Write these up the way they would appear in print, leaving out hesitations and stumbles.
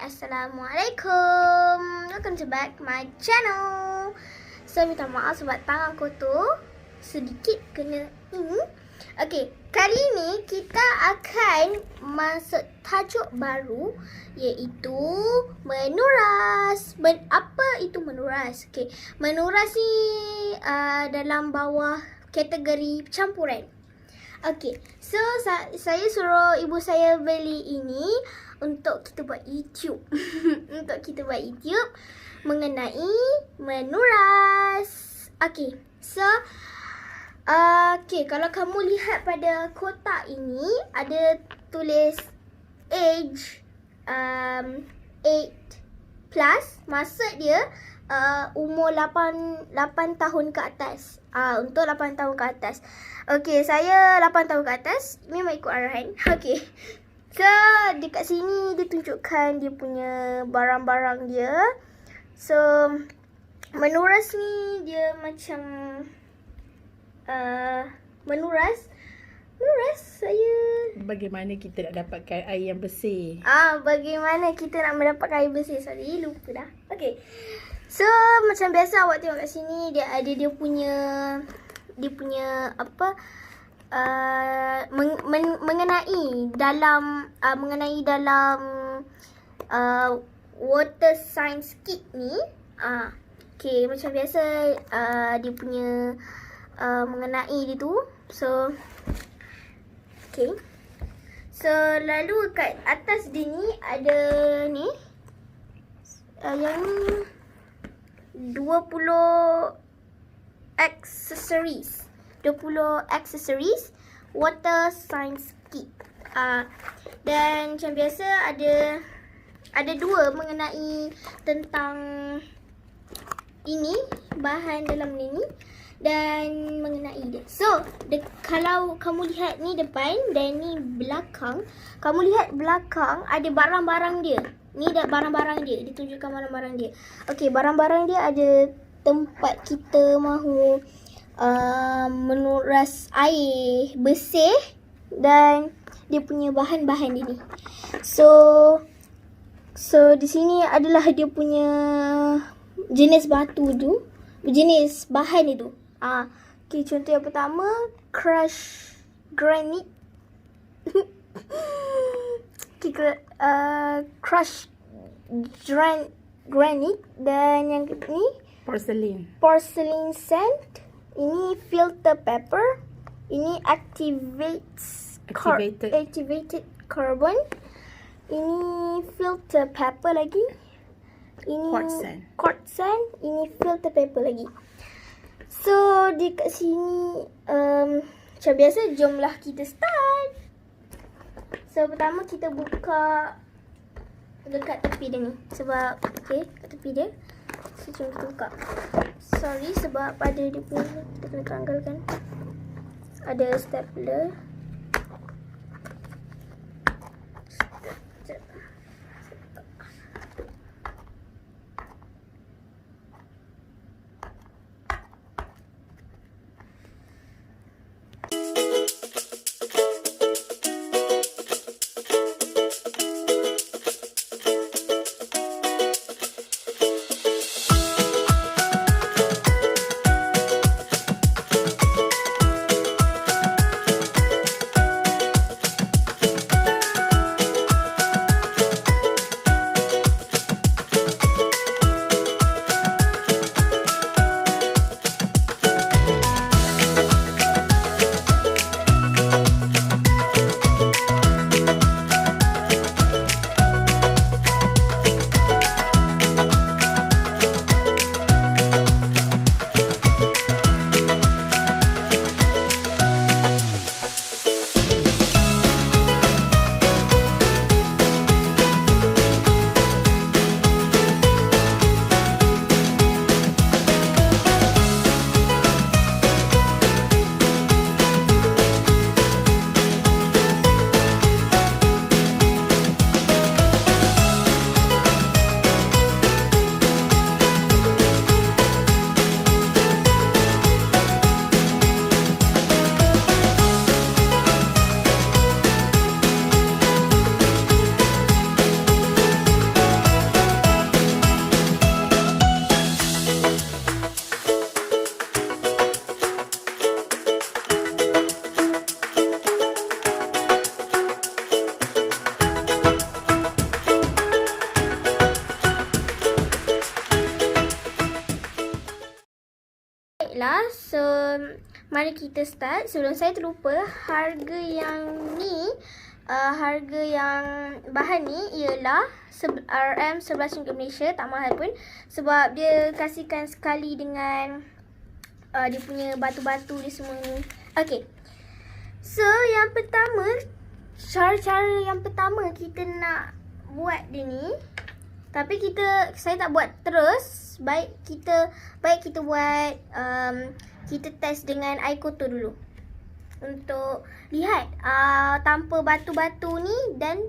Assalamualaikum. Welcome to back my channel. So minta maaf sebab tangan kotor sedikit kena ini. Okay, kali ni kita akan masuk tajuk baru iaitu menuras. Apa itu menuras? Okay, menuras ni dalam bawah kategori campuran. Okay, so saya suruh ibu saya beli ini untuk kita buat YouTube. Untuk kita buat YouTube mengenai menuras. Okay, so kalau kamu lihat pada kotak ini ada tulis age 8 plus, maksud dia umur 8 tahun ke atas. Untuk 8 tahun ke atas. Okey, saya 8 tahun ke atas. Memang ikut arahan. Okey. So, dekat sini dia tunjukkan dia punya barang-barang dia. So, menuras ni dia macam menuras saya. Bagaimana kita nak dapatkan air yang bersih? Bagaimana kita nak mendapatkan air bersih? Sorry, lupa dah. Okey. So, macam biasa awak tengok kat sini dia ada dia punya apa mengenai dalam water science kit ni. Okey, macam biasa dia punya mengenai dia tu. So, okey. So, lalu kat atas dia ni ada ni yang ni 20 accessories water science kit. Dan macam biasa ada dua mengenai tentang ini, bahan dalam ni dan mengenai dia. So, kalau kamu lihat ni depan dan ni belakang, kamu lihat belakang ada barang-barang dia. Ni dah barang-barang dia, ditunjukkan barang-barang dia. Okey, barang-barang dia ada tempat kita mahu menuras air bersih dan dia punya bahan-bahan dia ni. So di sini adalah dia punya jenis batu tu, jenis bahan itu. Okey, contoh yang pertama crush granite. Crush granite, dan yang ni porcelain sand, ini filter paper, ini activated carbon, ini filter paper lagi, ini quartz sand, ini filter paper lagi. So dekat sini macam biasa, jomlah kita start. So, pertama kita buka dekat tepi dia ni. Sebab, kat tepi dia. So, jom kita buka. Sorry, sebab ada dia punya, kita kena tanggalkan. Ada stapler. lah. So, mari kita start. Sebelum saya terlupa, harga yang ni, harga yang bahan ni ialah RM11 Malaysia, tak mahal pun. Sebab dia kasihkan sekali dengan dia punya batu-batu dia semua ni. Okay. So, yang pertama, cara-cara yang pertama kita nak buat dia ni. Tapi saya tak buat terus. Baik kita buat, kita test dengan air kotor dulu. Untuk lihat tanpa batu-batu ni dan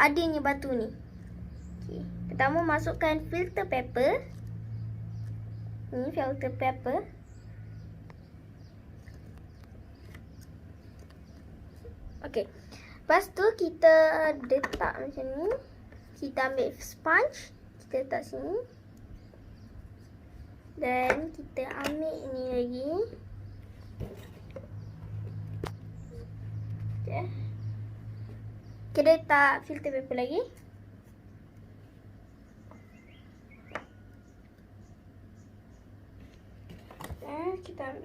adanya batu ni. Okay. Pertama masukkan filter paper. Ni filter paper. Okay. Lepas tu kita letak macam ni. Kita ambil sponge, kita letak sini. Dan kita ambil ni lagi. Okay. Kita letak filter paper lagi.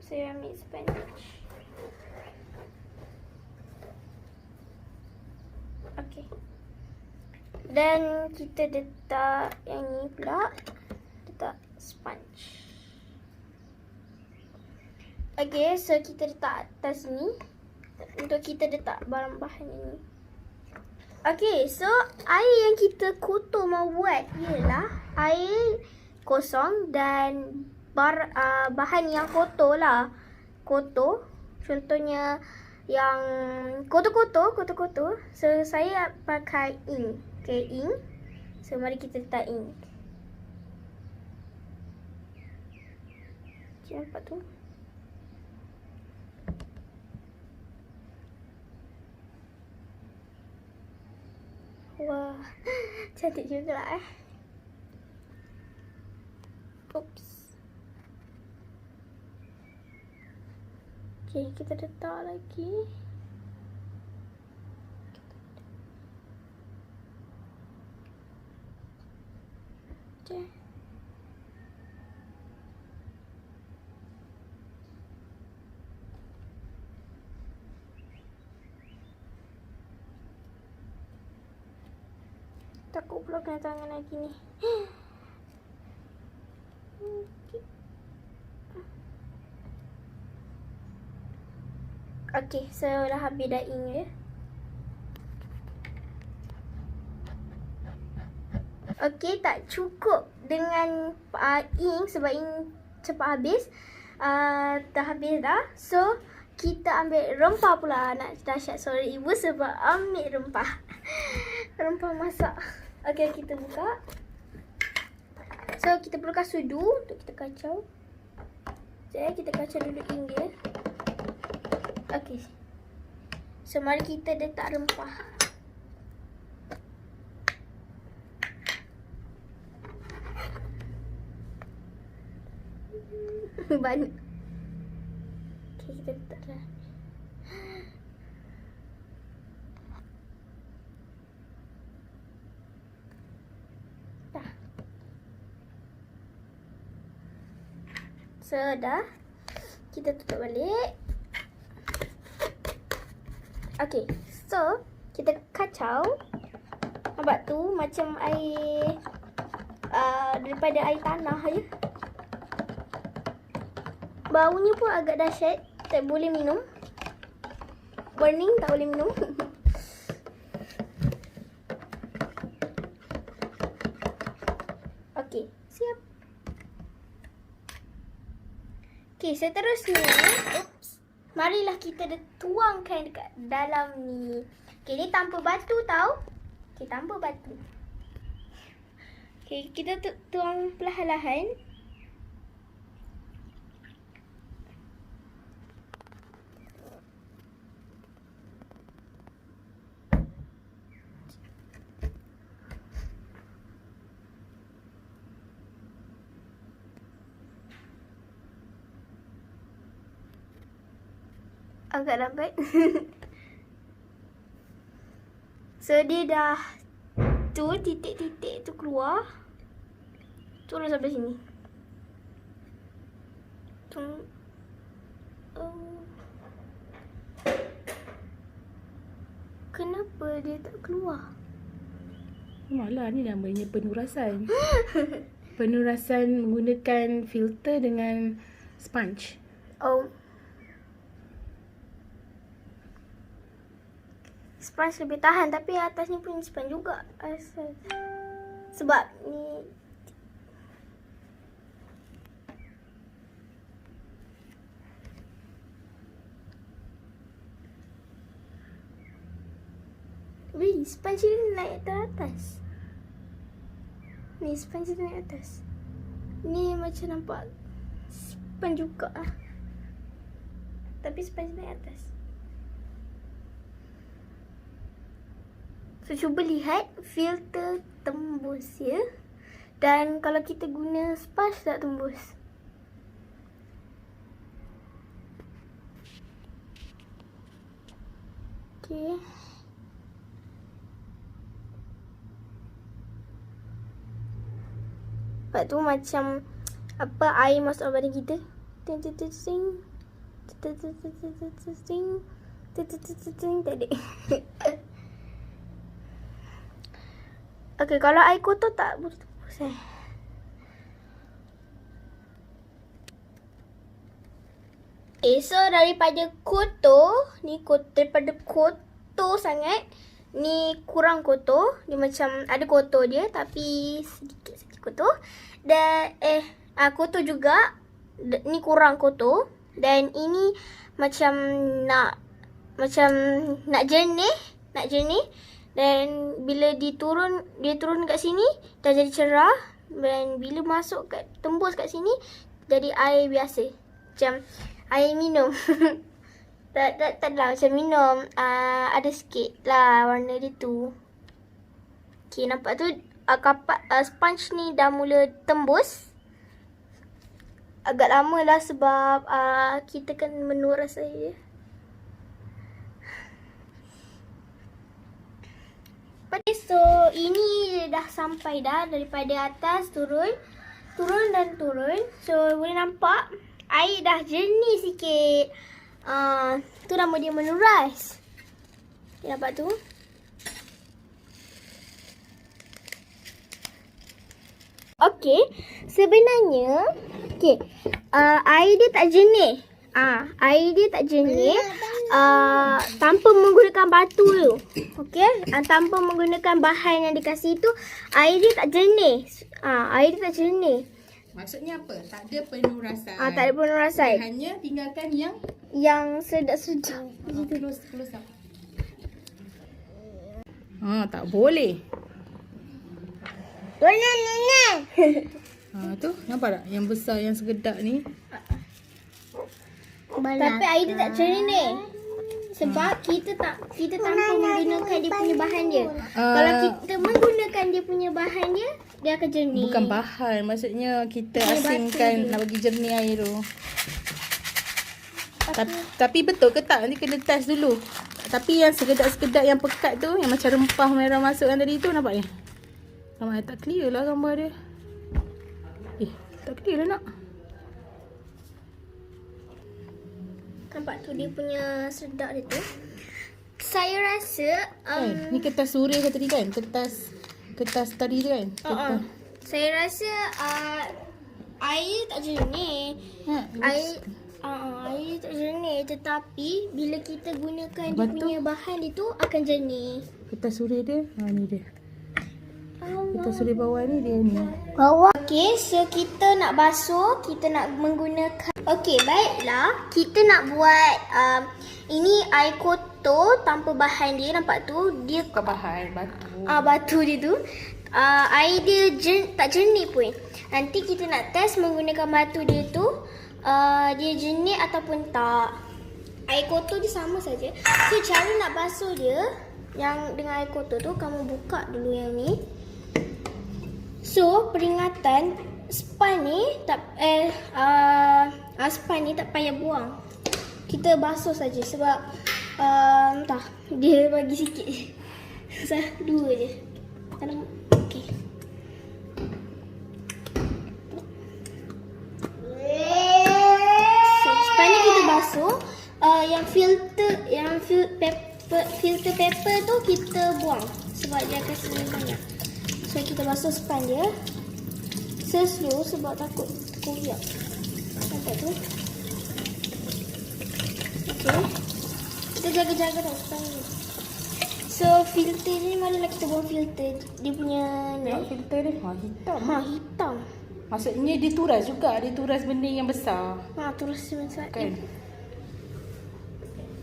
Saya ambil sponge. Okay. Dan kita letak yang ni pula. Letak sponge. Okay, so kita letak atas ni. Untuk kita letak bahan-bahan ini. Okay, so air yang kita kotor mau buat ialah air kosong dan bahan yang kotor lah. Kotor. Contohnya yang kotor-kotor. So, saya pakai ink. Okay, ink. So, mari kita letak ink. Okay, nampak tu? Wah, cantik juga lah Oops. Okay, kita letak lagi. Okay. Takut pula kena tangan lagi ni. Okay, so dah habis dah ink dia. Okay, tak cukup dengan ink sebab ink cepat habis. Dah habis dah. So, kita ambil rempah pula. Nak dahsyat suara ibu sebab ambil rempah. Rempah masak. Okay, kita buka. So, kita perlukan sudu untuk kita kacau. Sekejap, kita kacau dulu ink dia. Okay. So, mari kita letak rempah. Banyak. Okay, kita letak dah. Dah. So, dah. Kita tutup balik. Okay, so kita kacau. Nampak tu macam air daripada air tanah je. Baunya pun agak dahsyat. Tak boleh minum. Warning, tak boleh minum. Okay, siap. Okay, seterusnya, marilah kita tuangkan dekat dalam ni. Okay, ni tanpa batu tau. Okay, tanpa batu. Okay, kita tuang perlahan-lahan. Agak lambat. So, dia dah tu titik-titik tu keluar. Turun sampai sini. Kenapa dia tak keluar? Malah ni namanya penurasan. Penurasan menggunakan filter dengan sponge. Oh. Sponge lebih tahan, tapi atas ni pun sponge juga. Sebab ni sponge ni naik ke atas. Ni sponge ni naik atas. Ni macam nampak sponge juga lah. Tapi sponge naik atas. So cuba lihat filter tembus ya. Dan kalau kita guna sponge tak tembus. Okay. Lepas tu macam apa air masuk dalam badan kita. Ting ting ting ting. Ting ting ting ting ting ting. Ting ting ting ting ting. Tak ada. Okey, kalau air kotor tak boleh tembus so daripada kotor, daripada kotor sangat, ni kurang kotor. Dia macam ada kotor dia tapi sedikit kotor. Dan kotor juga. Ni kurang kotor. Dan ini macam nak jernih. Dan bila dia turun kat sini dah jadi cerah. Dan bila masuk tembus kat sini jadi air biasa. Macam air minum. tak lah macam minum. Ada sikit lah warna dia tu. Okay, nampak tu sponge ni dah mula tembus. Agak lama lah sebab kita kan menuras air. So ini dah sampai dah. Daripada atas turun. So boleh nampak air dah jernih sikit. Tu nama dia menuras. Okay, nampak tu. Okay, sebenarnya air dia tak jernih. Air dia tak jernih tanpa menggunakan batu tu. Okey, tanpa menggunakan bahan yang dikasih tu, air dia tak jernih. Air dia tak jernih. Maksudnya apa? Tak ada penurasan. Tak ada penurasan. Hanya tinggalkan yang sedap-sedap. Close up. Tak boleh. Boleh. Tu nampak tak yang besar yang segedap ni? Tapi air dia tak jernih. Sebab kita tanpa menggunakan dia punya bahan dia. Kalau kita menggunakan dia punya bahan dia, dia akan jernih. Bukan bahan, maksudnya kita asingkan nak bagi jernih air tu. Tapi betul ke tak? Nanti kena test dulu. Tapi yang sekedap-sekedap yang pekat tu, yang macam rempah merah masukkan tadi tu, nampak ni? Nampak tak clear lah gambar dia. Tak clear lah nak. Nampak tu dia punya sedap dia tu. Saya rasa ni kertas suria ke tadi kan? Kertas tadi tu kan? Saya rasa air tak jernih. Air tak jernih, tetapi bila kita gunakan dia punya bahan dia tu akan jernih. Kertas suria dia, ni dia. Kertas suria bawah ni dia ni. Okey, so kita nak basuh, kita nak menggunakan. Okey, baiklah. Kita nak buat ini air kotor tanpa bahan dia, nampak tu? Dia bukan bahan, batu. Batu dia tu. Air dia tak jernih pun. Nanti kita nak test menggunakan batu dia tu, dia jernih ataupun tak. Air kotor dia sama saja. So cara nak basuh dia yang dengan air kotor tu, kamu buka dulu yang ni. So peringatan, sponge ni sponge ni tak payah buang. Kita basuh saja sebab dia bagi sikit je. Dua je. Okey. filter paper tu kita buang sebab dia akan sebenarnya banyak. So kita basuh span dia slow sebab takut terkoyak. Nampak tu? Okay. Kita jaga-jaga tau span ni. So filter ni marilah kita buang filter. Dia punya Tengok filter dia. Hitam. hitam. Maksudnya dia turas juga. Dia turas benda yang besar. Terus sebentar. Kan?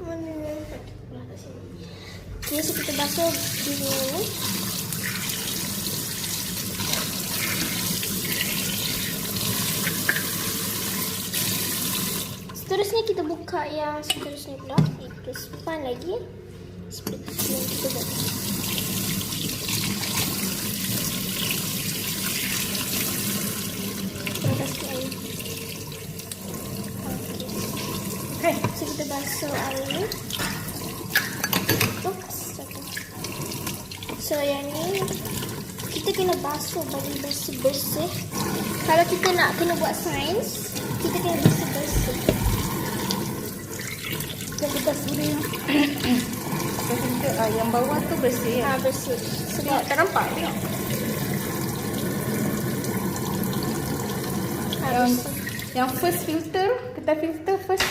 Mana? Okay, so kita basuh dia ni. Seterusnya kita buka yang seterusnya pula. Itu span lagi. Seperti yang kita buat. Terima sikit air. Okay. So kita basuh air ni. So yang ni kita kena basuh bagi bersih-bersih. Kalau kita nak kena buat sains, kita kena bersih-bersih. Kita sudah yang bawah tu bersih ya? Bersih. Sebab Tak nampak tengok. Yang first filter, kita filter first.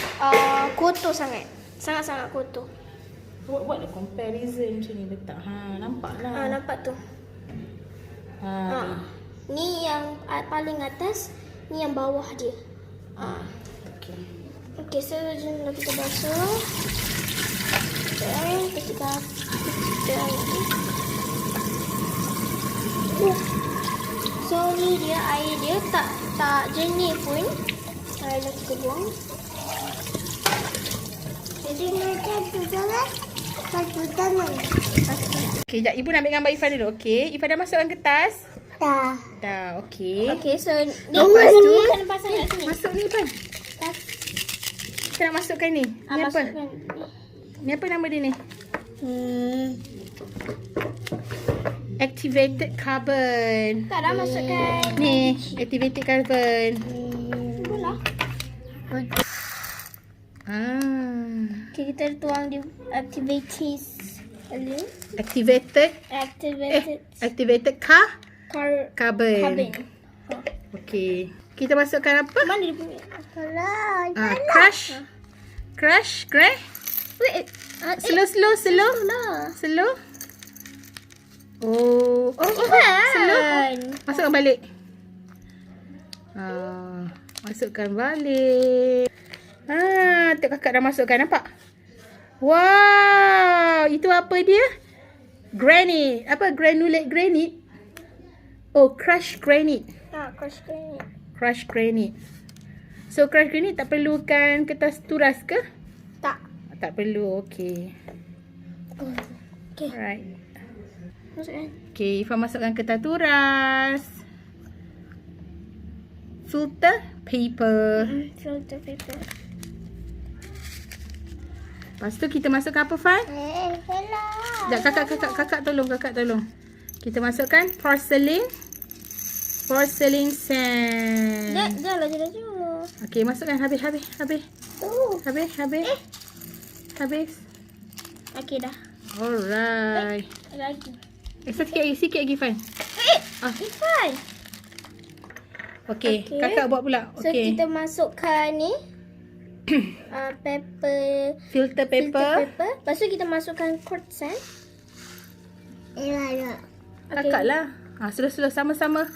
Kotor sangat. Sangat-sangat kotor. Buat comparison macam ni letak. Nampak lah. Nampak tu. Ni yang paling atas, ni yang bawah dia. Okay. Okay, so jom kita basuh. Okay, kita so ni dia air dia tak jernih pun. Airlah kita buang. Jadi macam tu jangan pakai tangan. Okay, sekejap. Ibu nak ambil gambar Ifan dulu. Okay, Ifan dah masukkan kertas? Dah, okay. Okay, so ni Lepas tu, kena pasang kat sini. masuk ni Ifan. Kita nak masukkan ni. Ni apa? Masukkan. Ni apa nama dia ni? Activated carbon. Tak dah masukkan. Ni, activated carbon. Itulah. Okay, kita tuang di activated. Activated carbon. Carbon. Okay. Kita masukkan apa? Mana dia punya? Crush. Wait. Slow. Oh, slow. Masukkan balik. Masukkan balik. Tengok kakak dah masukkan, nampak? Wow, itu apa dia? Granite. Apa? Granulate granite? Oh, crushed granite. Crushed granite. So, crushed granite tak perlukan kertas turas ke? Tak perlu, okay. Okay. Alright. Masukkan. Okay, Ifah masukkan kertas turas. Filter paper. Filter paper. Lepas tu kita masukkan apa, Fan? Hello. Sekejap, kakak tolong. Kita masukkan porcelain sand. Dah lah. Okay, masukkan habis. Habis. Okay, dah. Alright. Lagi. Sikit lagi, Fan. Ifan. Okay, kakak buat pula. So, kita masukkan ni. Filter paper. Lepas tu kita masukkan quartz sand. Kakak lah. Slow. Sama-sama.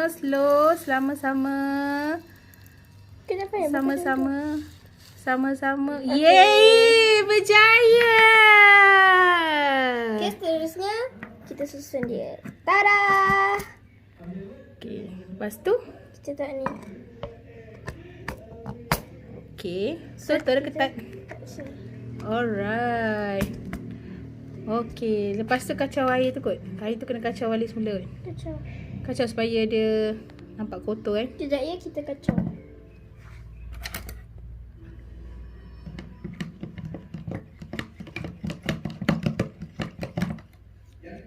Slow. Sama-sama. Kenapa ya? Sama-sama. Yeay! Berjaya! Okay, seterusnya kita susun dia. Tada! Okay, lepas tu kita tak ni. Okay, so taruh ketat. Alright. Okay, lepas tu kacau air tu kot. Air tu kena kacau balik semula. Kacau supaya dia nampak kotor kan. Sekejap ya, kita kacau.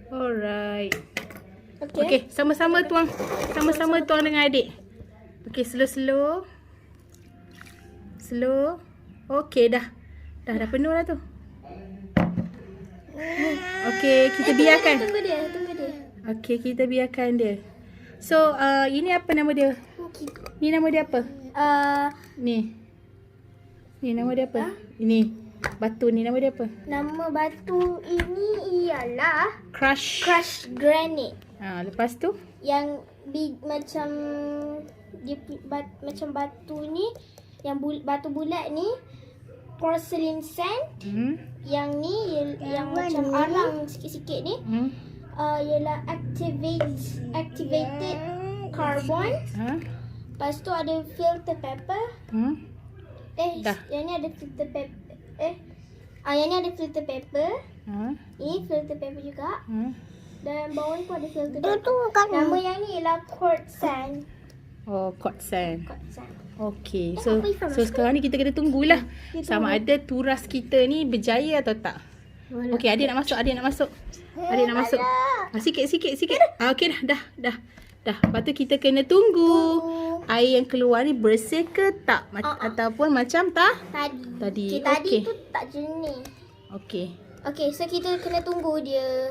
Alright. Okay, sama-sama tuang. Sama-sama tuang dengan adik. Okay, slow. Okay, dah penuh lah tu. Okey, kita biarkan. Tunggu dia. Okey, kita biarkan dia. So, ini apa nama dia? Ni nama dia apa? Ni. Ni nama dia apa? Ini. Batu ni nama dia apa? Nama batu ini ialah Crush. Crush Granite. Lepas tu? Yang macam dia macam batu ni, yang batu bulat ni porcelain sand. Yang ni yang macam arang sikit-sikit ni ialah activated carbon. Lepas tu ada filter paper. Yang ni ada filter paper. Yang ni ada filter paper. Ini filter paper juga. Dan bawah ni pun ada filter paper. Nama yang ni ialah quartz sand. Oh, quartz sand. Okey. So apa Ifah sekarang ni kita kena tunggulah sama ada turas kita ni berjaya atau tak. Okey, adik nak masuk. Adik nak masuk. Sikit. Okey dah. Lepas tu kita kena tunggu air yang keluar ni bersih ke tak ataupun macam tadi. Tadi tu tak jernih. Okey, so kita kena tunggu dia.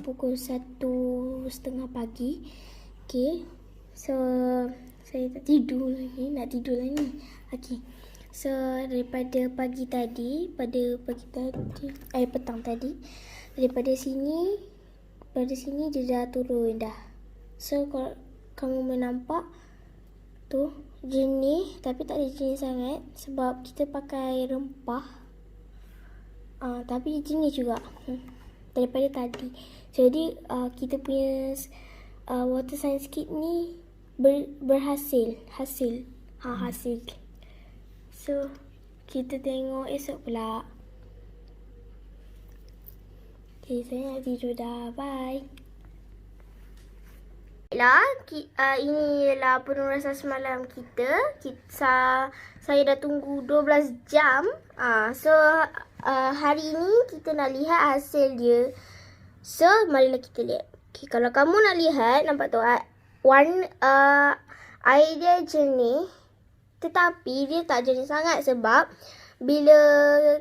Pukul 1:30 pagi. Okay. So, saya tak tidur lagi. Nak tidur lagi ni. Okay. So, daripada petang tadi. Daripada sini dia dah turun dah. So, kalau kamu menampak tu jernih, tapi tak ada jernih sangat sebab kita pakai rempah. Tapi jernih juga. Daripada tadi. Jadi kita punya water science kit ni berhasil. Hasil. So kita tengok esok pula. Okay, saya nak tidur dah. Bye. Ini ialah penurasan semalam kita. Saya dah tunggu 12 jam. So hari ini kita nak lihat hasil dia. So marilah kita lihat. Okay, kalau kamu nak lihat, nampak tu air dia jernih, tetapi dia tak jernih sangat sebab bila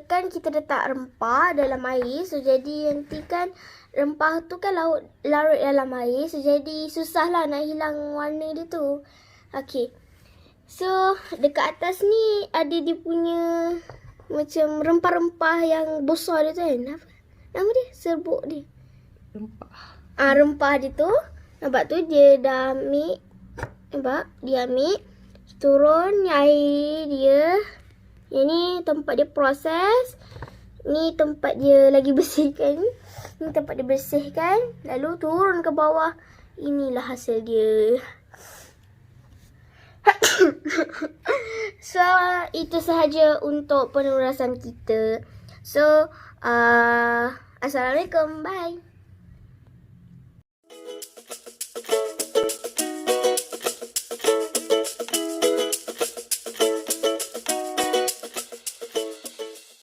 kan kita letak rempah dalam air, so jadi nanti kan rempah tu kan larut dalam air, so jadi susahlah nak hilang warna dia tu. Okay. So dekat atas ni ada dia punya macam rempah-rempah yang besar dia tu kan. Apa nama dia? Serbuk dia. Rempah dia tu. Nampak tu dia dah ambil. Nampak? Dia ambil. Turun ni air dia. Yang ni tempat dia proses. Ni tempat dia lagi bersihkan. Ni tempat dia bersihkan. Lalu turun ke bawah. Inilah hasil dia. So, itu sahaja untuk penurasan kita. So, Assalamualaikum. Bye.